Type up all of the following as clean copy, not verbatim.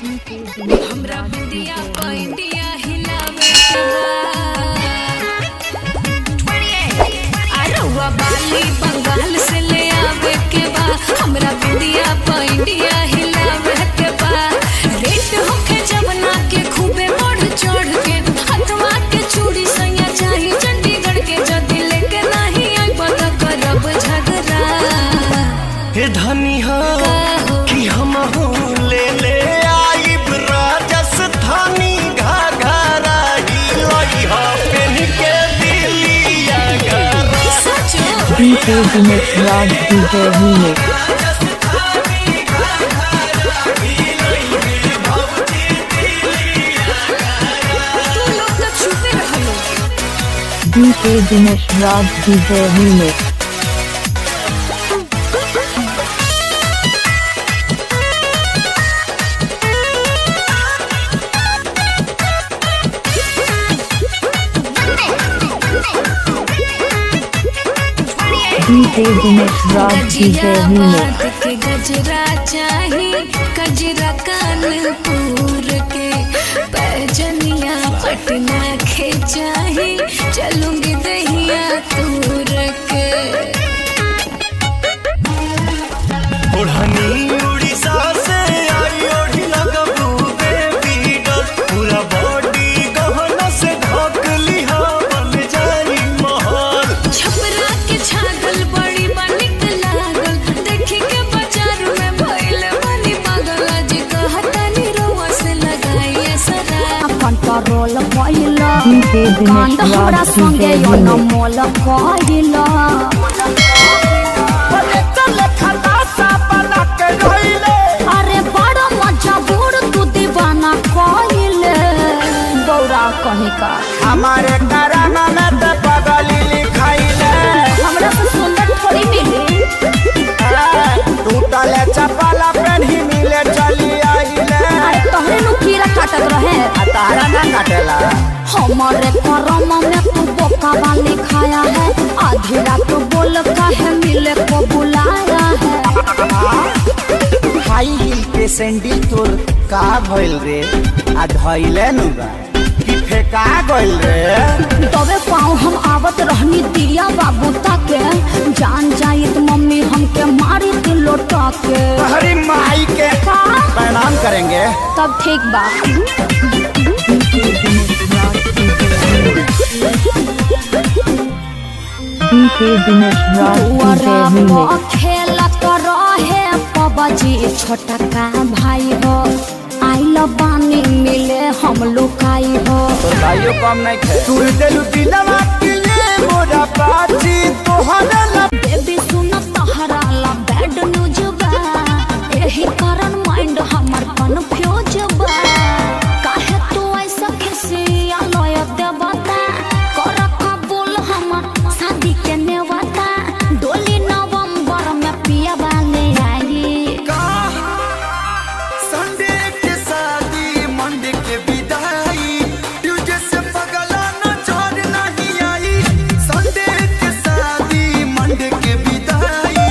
हमरा बुढ़िया इंडिया हिलावे अरुआ बाली बंगाल से ले आवे के बा। हमरा बुढ़िया इंडिया हिलावे के बा। रेट होके जवना के खूबे बढ़ चढ़ के हथवा के चूड़ी सैया चाही चंडीगढ़ के जदी लेके नहीं आई पता करब झगड़ा। हे धनी हो कि हम ले ले आई राजस्थानी घाघरा हिलाई हो पेन के दिलिया घरा। DJ Dinesh Raj DJ Remix DJ Dinesh Raj DJ Remix DJ Dinesh Raj DJ Remix के गजरा चाही गजरा कानपुर के पैजनिया पटना के चाही चलूंगी दहिया तूर के। ओढ़नी उड़ीसा से आई ओढ़ी लगबू बेबी डॉल पूरा बॉडी गहना से ढक लिहा बन जाई महल। छपरा के छागल बड़ी बनिक लागल देखी के बाजार में भइल बनी पागल आज कहतनी रोवा से लगाई असरा। कंट्रोल कइला DJ कांड Dinesh हमरा Raj संगे DJ यो न Remix मोल कइला अरे बड़ा मजा बूढ़ तू दीवाना कइले गौरा कहीं का हमारे कराना में तो पगली लिखाइले हमरा से सुंदर थोड़ी मिली टूटल चपला पेन्ही मिले चली आइले अरे तोहरे नु कीड़ा काटत रहे तारा ना काटेला हमारे करम में तू बोका वाली खाया है आधी रात बोल काहे मिले को बुलाया है। हाई हिल के सैंडल तोर का भइल रे आ धइले नु बा कि फेका गइल रे। तबे पाँव हम आवत रहनी दिया बाबू ताके जान जाइत मम्मी हमके मारी थी लोटा के हरी माई के का प्रणाम करेंगे तब ठीक बा। DJ Dinesh Raj DJ Remix खेलत रहे पबजी छोटा का भाई हो आइल बानी मिले हम लुकाई हो तोर भाइयों कम नहीं खे तू दिलु दिलवा के लिए मोरा बाजी तोहरा ला बेबी सुन तहरा ला बैड न्यूज बा यही कारण माइंड हमर कन्फ्यूज बा काहे तू ऐसा खिसिया लयत बता कर कबूल हमर शादी के नेवता डोली नवंबर में पिया वाले आई संडे के शादी मंडे के विदाई ट्यूसडे से पगला न छोड़ नहीं आई संडे के शादी मंडे के विदाई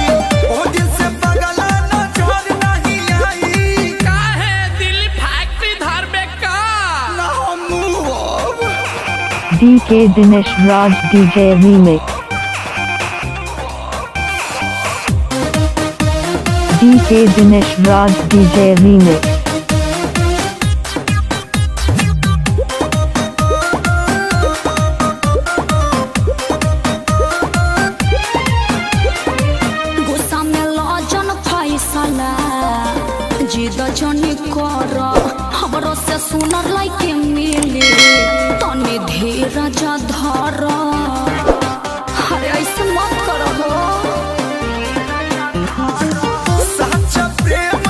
ओ दिन से पगला न छोड़ नहीं आई काहे दिल फैक्ट्री धर में का ना मुंह DJ Dinesh Raj DJ Remix DJ Dinesh Raj DJ Remix गुस्सा में लजन फैसला जिद जनी कर हमरो से सुनर लाइके मिली तनी धीरज धर अरे ऐसे मत करो सच्चा प्रेम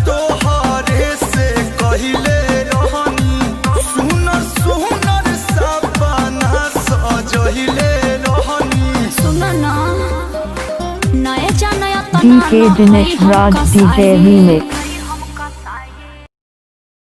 तोहरे से कहिले रहनी सुनर सुनर सपना सजहिले रहनी सुन ना नए जाने DJ Dinesh Raj DJ Remix